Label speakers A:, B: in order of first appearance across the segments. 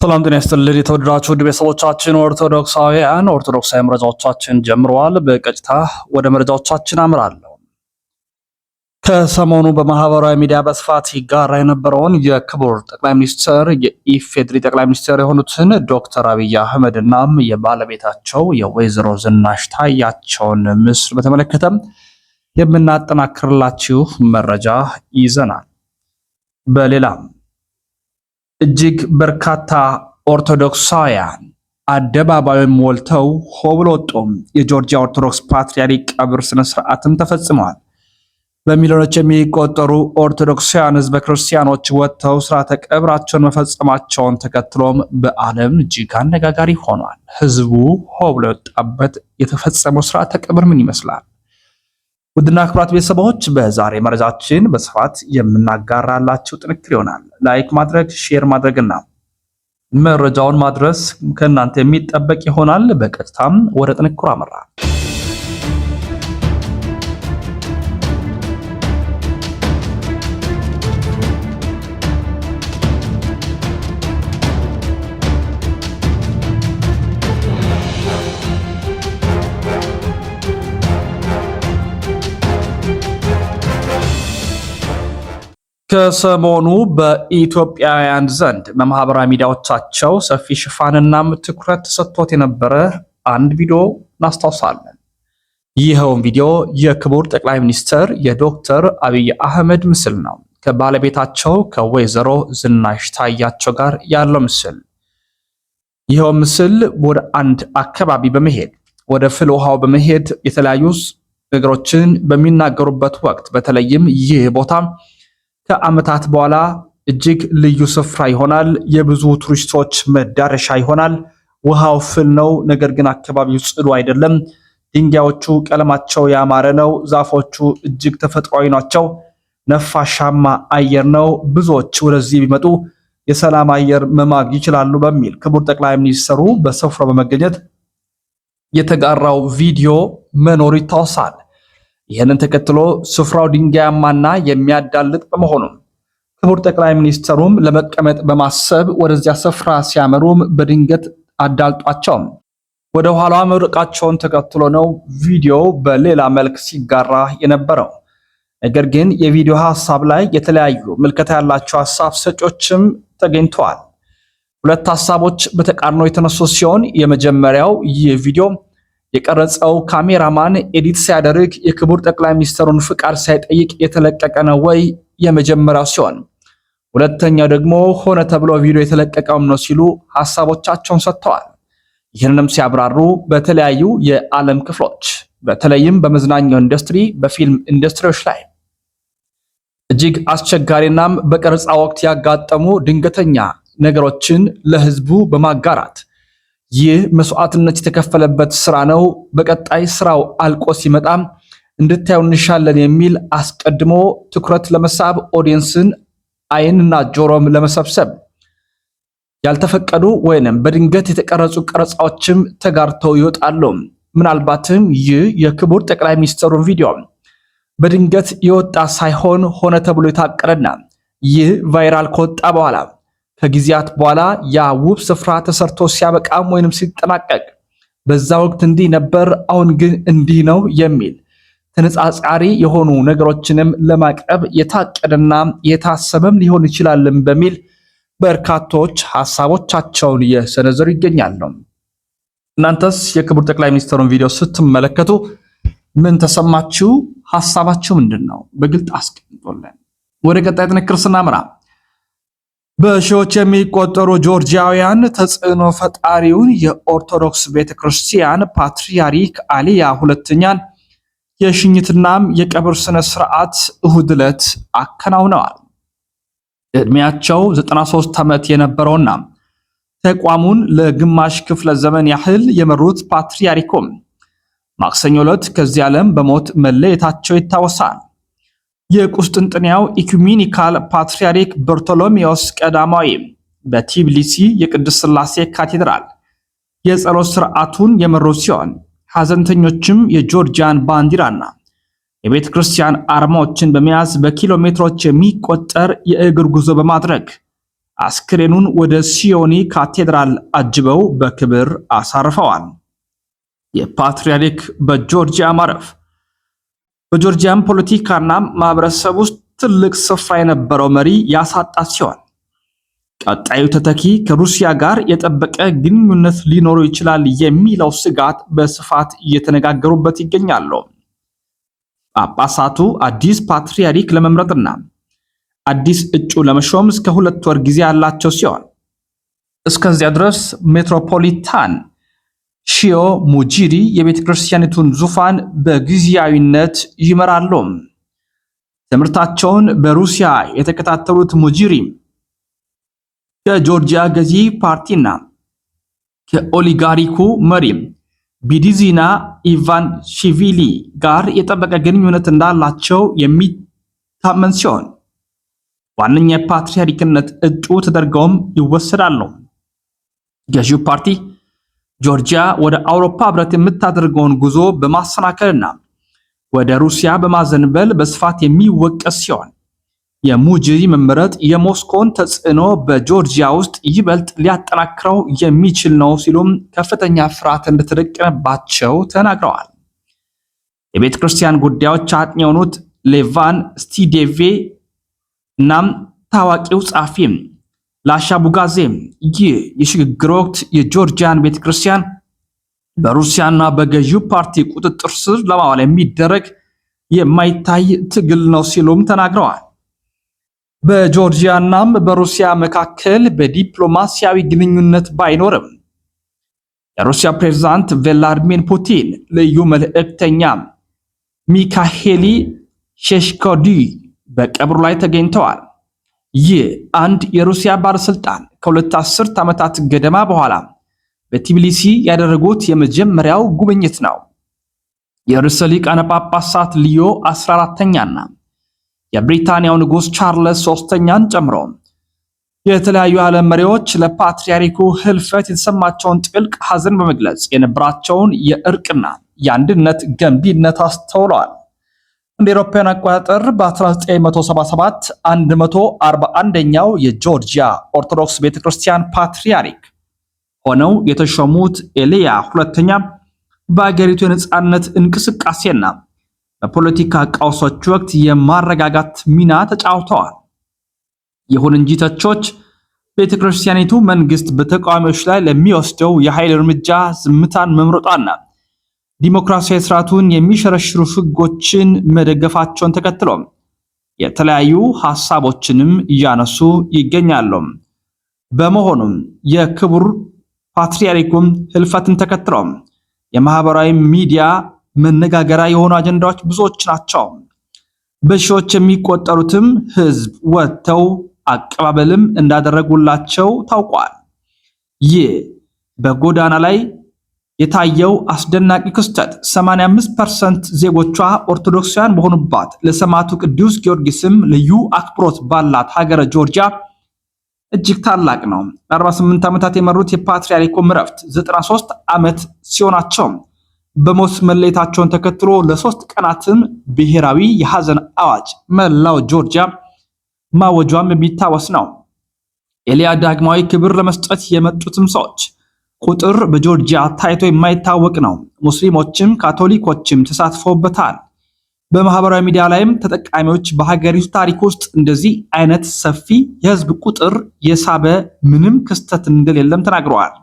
A: ሰላም ጤና ይስጥልን የተወደዳችሁ ውድ ቤተሰቦቻችን ኦርቶዶክሳዊ መረጃዎቻችን ጀምረዋል። በቀጥታ ወደ መረጃዎቻችን አምራለሁ። ከሰሞኑ በማህበራዊ ሚዲያ በስፋት ይጋራ የነበረውን የክቡር ጠቅላይ ሚኒስትር የኢፌዴሪ ጠቅላይ ሚኒስትር የሆኑትን ዶክተር አብይ አህመድ እና የባለቤታቸው የወይዘሮ ዝናሽ ታያቸውን ምስል በተመለከተ የምናጠናክርላችሁ መረጃ ይዘናል። በሌላም እጅግ በርካታ ኦርቶዶክሳውያን አደባባዩን ሞልተው ሆብሎ ወጡም። የጆርጂያ ኦርቶዶክስ ፓትርያርክ ቀብር ስነ ስርዓትም ተፈጽመዋል። በሚሊዮኖች የሚቆጠሩ ኦርቶዶክሳውያን ህዝበ ክርስቲያኖች ወጥተው ስርዓተ ቀብራቸውን መፈጸማቸውን ተከትሎም በዓለም እጅግ አነጋጋሪ ሆኗል። ህዝቡ ሆብሎ የወጣበት የተፈጸመው ስርዓተ ቀብር ምን ይመስላል? ውድና ክቡራት ቤተሰቦች በዛሬ መረጃችን በስፋት የምናጋራላችሁ ጥንክር ይሆናል። ላይክ ማድረግ፣ ሼር ማድረግና መረጃውን ማድረስ ከእናንተ የሚጠበቅ ይሆናል። በቀጥታም ወደ ጥንክሩ አመራ። ከሰሞኑ በኢትዮጵያውያን ዘንድ በማህበራዊ ሚዲያዎቻቸው ሰፊ ሽፋንናም ትኩረት ተሰጥቶት የነበረ አንድ ቪዲዮ እናስታውሳለን። ይኸውም ቪዲዮ የክቡር ጠቅላይ ሚኒስትር የዶክተር አብይ አህመድ ምስል ነው። ከባለቤታቸው ከወይዘሮ ዝናሽ ታያቸው ጋር ያለው ምስል። ይኸው ምስል ወደ አንድ አካባቢ በመሄድ ወደ ፍል ውሃው በመሄድ የተለያዩ ነገሮችን በሚናገሩበት ወቅት በተለይም ይህ ቦታ ከዓመታት በኋላ እጅግ ልዩ ስፍራ ይሆናል። የብዙ ቱሪስቶች መዳረሻ ይሆናል። ውሃው ፍል ነው፣ ነገር ግን አካባቢው ጽዱ አይደለም። ድንጋዮቹ ቀለማቸው ያማረ ነው። ዛፎቹ እጅግ ተፈጥሯዊ ናቸው። ነፋሻማ አየር ነው። ብዙዎች ወደዚህ ቢመጡ የሰላም አየር መማግ ይችላሉ በሚል ክቡር ጠቅላይ ሚኒስትሩ በስፍራው በመገኘት የተጋራው ቪዲዮ መኖሩ ይታወሳል። ይህንን ተከትሎ ስፍራው ድንጋያማና የሚያዳልጥ በመሆኑ ክቡር ጠቅላይ ሚኒስትሩም ለመቀመጥ በማሰብ ወደዚያ ስፍራ ሲያመሩም በድንገት አዳልጧቸው ወደ ኋላ መርቃቸውን ተከትሎ ነው ቪዲዮ በሌላ መልክ ሲጋራ የነበረው። ነገር ግን የቪዲዮ ሐሳብ ላይ የተለያዩ ምልከታ ያላቸው ሐሳብ ሰጪዎችም ተገኝተዋል። ሁለት ሐሳቦች በተቃርኖ የተነሱ ሲሆን የመጀመሪያው ይህ ቪዲዮ የቀረጸው ካሜራማን ኤዲት ሲያደርግ የክቡር ጠቅላይ ሚኒስትሩን ፍቃድ ሳይጠይቅ የተለቀቀ ነው ወይ የመጀመሪያው ሲሆን፣ ሁለተኛው ደግሞ ሆነ ተብሎ ቪዲዮ የተለቀቀው ነው ሲሉ ሐሳቦቻቸውን ሰጥተዋል። ይህንንም ሲያብራሩ በተለያዩ የዓለም ክፍሎች በተለይም በመዝናኛው ኢንዱስትሪ፣ በፊልም ኢንዱስትሪዎች ላይ እጅግ አስቸጋሪናም በቀረጻ ወቅት ያጋጠሙ ድንገተኛ ነገሮችን ለህዝቡ በማጋራት ይህ መስዋዕትነት የተከፈለበት ስራ ነው፣ በቀጣይ ስራው አልቆ ሲመጣም እንድታዩ እንሻለን የሚል አስቀድሞ ትኩረት ለመሳብ ኦዲየንስን አይንና ጆሮም ለመሰብሰብ ያልተፈቀዱ ወይንም በድንገት የተቀረጹ ቀረጻዎችም ተጋርተው ይወጣሉ። ምናልባትም ይህ የክቡር ጠቅላይ ሚኒስትሩን ቪዲዮ በድንገት የወጣ ሳይሆን ሆነ ተብሎ የታቀደና ይህ ቫይራል ከወጣ በኋላ ከጊዜያት በኋላ ያ ውብ ስፍራ ተሰርቶ ሲያበቃም ወይንም ሲጠናቀቅ በዛ ወቅት እንዲህ ነበር፣ አሁን ግን እንዲህ ነው የሚል ተነጻጻሪ የሆኑ ነገሮችንም ለማቅረብ የታቀደና የታሰበም ሊሆን ይችላልም በሚል በርካቶች ሐሳቦቻቸውን እየሰነዘሩ ይገኛሉ። እናንተስ የክቡር ጠቅላይ ሚኒስትሩን ቪዲዮ ስትመለከቱ ምን ተሰማችሁ? ሐሳባችሁ ምንድነው? በግልጽ አስቀምጡልን። ወደ ቀጣይ ጥንክር ስናመራ በሺዎች የሚቆጠሩ ጆርጂያውያን ተጽዕኖ ፈጣሪውን የኦርቶዶክስ ቤተክርስቲያን ፓትርያርክ አሊያ ሁለተኛን የሽኝትናም የቀብር ስነ ስርዓት እሁድ ዕለት አከናውነዋል። እድሜያቸው 93 ዓመት የነበረውና ተቋሙን ለግማሽ ክፍለ ዘመን ያህል የመሩት ፓትርያርኩም ማክሰኞ ዕለት ከዚህ ዓለም በሞት መለየታቸው ይታወሳል። የቁስጥንጥንያው ኢኩሜኒካል ፓትርያርክ በርቶሎሜዎስ ቀዳማዊ በቲቢሊሲ የቅድስት ሥላሴ ካቴድራል የጸሎት ስርዓቱን የመሩ ሲሆን ሐዘንተኞችም የጆርጂያን ባንዲራና የቤተ ክርስቲያን አርማዎችን በመያዝ በኪሎ ሜትሮች የሚቆጠር የእግር ጉዞ በማድረግ አስክሬኑን ወደ ሲዮኒ ካቴድራል አጅበው በክብር አሳርፈዋል። የፓትርያርክ በጆርጂያ ማረፍ በጆርጂያም ፖለቲካና ማህበረሰብ ውስጥ ትልቅ ስፍራ የነበረው መሪ ያሳጣት ሲሆን ቀጣዩ ተተኪ ከሩሲያ ጋር የጠበቀ ግንኙነት ሊኖረው ይችላል የሚለው ስጋት በስፋት እየተነጋገሩበት ይገኛሉ። ጳጳሳቱ አዲስ ፓትርያርክ ለመምረጥና አዲስ እጩ ለመሾም እስከ 2 ወር ጊዜ ያላቸው ሲሆን እስከዚያ ድረስ ሜትሮፖሊታን ሺዮ ሙጂሪ የቤተ ክርስቲያኒቱን ዙፋን በጊዜያዊነት ይመራሉ። ትምህርታቸውን በሩሲያ የተከታተሉት ሙጂሪ ከጆርጂያ ገዢ ፓርቲና ከኦሊጋሪኩ መሪ ቢዲዚና ኢቫንሺቪሊ ጋር የጠበቀ ግንኙነት እንዳላቸው የሚታመን ሲሆን ዋነኛ የፓትርያርክነት እጩ ተደርገውም ይወሰዳሉ። ገዢው ፓርቲ ጆርጂያ ወደ አውሮፓ ህብረት የምታደርገውን ጉዞ በማሰናከልና ወደ ሩሲያ በማዘንበል በስፋት የሚወቀስ ሲሆን የሙጂሪ መመረጥ የሞስኮን ተጽዕኖ በጆርጂያ ውስጥ ይበልጥ ሊያጠናክረው የሚችል ነው ሲሉም ከፍተኛ ፍርሃት እንደተደቀነባቸው ተናግረዋል። የቤተ ክርስቲያን ጉዳዮች አጥኚ የሆኑት ሌቫን ስቲዴቬ እናም ታዋቂው ጸሐፊ ላሻ ቡጋዜ ይህ የሽግግር ወቅት የጆርጂያን ቤተ ክርስቲያን በሩሲያና በገዢው ፓርቲ ቁጥጥር ስር ለማዋል የሚደረግ የማይታይ ትግል ነው ሲሉም ተናግረዋል። በጆርጂያናም በሩሲያ መካከል በዲፕሎማሲያዊ ግንኙነት ባይኖርም የሩሲያ ፕሬዝዳንት ቭላድሚር ፑቲን ልዩ መልእክተኛ ሚካኤሊ ሼሽኮዲ በቀብሩ ላይ ተገኝተዋል። ይህ አንድ የሩሲያ ባለስልጣን ከ2 አስርት ዓመታት ገደማ በኋላ በቲቢሊሲ ያደረጉት የመጀመሪያው ጉብኝት ነው። የርዕሰ ሊቃነ ጳጳሳት ሊዮ 14ኛና የብሪታንያው ንጉስ ቻርልስ 3ኛን ጨምሮ የተለያዩ ዓለም መሪዎች ለፓትርያርኩ ህልፈት የተሰማቸውን ጥልቅ ሐዘን በመግለጽ የነበራቸውን የእርቅና የአንድነት ገንቢነት አስተውለዋል። እንደ አውሮፓውያን አቆጣጠር በ1977 141ኛው የጆርጂያ ኦርቶዶክስ ቤተክርስቲያን ፓትርያርክ ሆነው የተሾሙት ኤልያ ሁለተኛ በአገሪቱ የነጻነት እንቅስቃሴና በፖለቲካ ቀውሶች ወቅት የማረጋጋት ሚና ተጫውተዋል። ይሁን እንጂ ተቾች ቤተክርስቲያኒቱ መንግስት በተቃዋሚዎች ላይ ለሚወስደው የኃይል እርምጃ ዝምታን መምረጧና ዲሞክራሲያዊ ስርዓቱን የሚሸረሽሩ ህጎችን መደገፋቸውን ተከትሎ የተለያዩ ሐሳቦችንም እያነሱ ይገኛሉ። በመሆኑም የክቡር ፓትርያርኩን ህልፈትን ተከትሎ የማህበራዊ ሚዲያ መነጋገሪያ የሆኑ አጀንዳዎች ብዙዎች ናቸው። በሺዎች የሚቆጠሩትም ህዝብ ወጥተው አቀባበልም እንዳደረጉላቸው ታውቋል። ይህ በጎዳና ላይ የታየው አስደናቂ ክስተት 85% ዜጎቿ ኦርቶዶክሳውያን በሆኑባት ለሰማዕቱ ቅዱስ ጊዮርጊስም ልዩ አክብሮት ባላት ሀገረ ጆርጂያ እጅግ ታላቅ ነው። 48 ዓመታት የመሩት የፓትርያርኩ ዕረፍት 93 ዓመት ሲሆናቸው በሞት መለየታቸውን ተከትሎ ለ3 ቀናትም ብሔራዊ የሐዘን አዋጅ መላው ጆርጂያ ማወጇም የሚታወስ ነው። ኤልያ ዳግማዊ ክብር ለመስጠት የመጡትም ሰዎች ቁጥር በጆርጂያ ታይቶ የማይታወቅ ነው። ሙስሊሞችም ካቶሊኮችም ተሳትፈውበታል። በማህበራዊ ሚዲያ ላይም ተጠቃሚዎች በሀገሪቱ ታሪክ ውስጥ እንደዚህ አይነት ሰፊ የህዝብ ቁጥር የሳበ ምንም ክስተት እንደሌለም ተናግረዋል።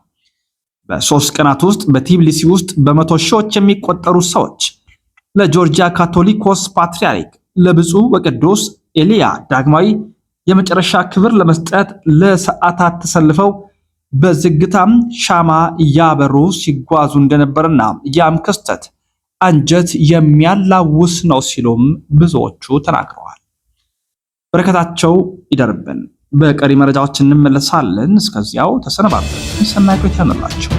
A: በ3 ቀናት ውስጥ በቲቢሊሲ ውስጥ በመቶ ሺዎች የሚቆጠሩ ሰዎች ለጆርጂያ ካቶሊኮስ ፓትርያርክ ለብፁዕ ወቅዱስ ኤልያ ዳግማዊ የመጨረሻ ክብር ለመስጠት ለሰዓታት ተሰልፈው በዝግታም ሻማ እያበሩ ሲጓዙ እንደነበርና ያም ክስተት አንጀት የሚያላውስ ነው ሲሉም ብዙዎቹ ተናግረዋል። በረከታቸው ይደርብን። በቀሪ መረጃዎች እንመለሳለን። እስከዚያው ተሰነባበትን። ሰናይ ቆይታ ይሁንላችሁ።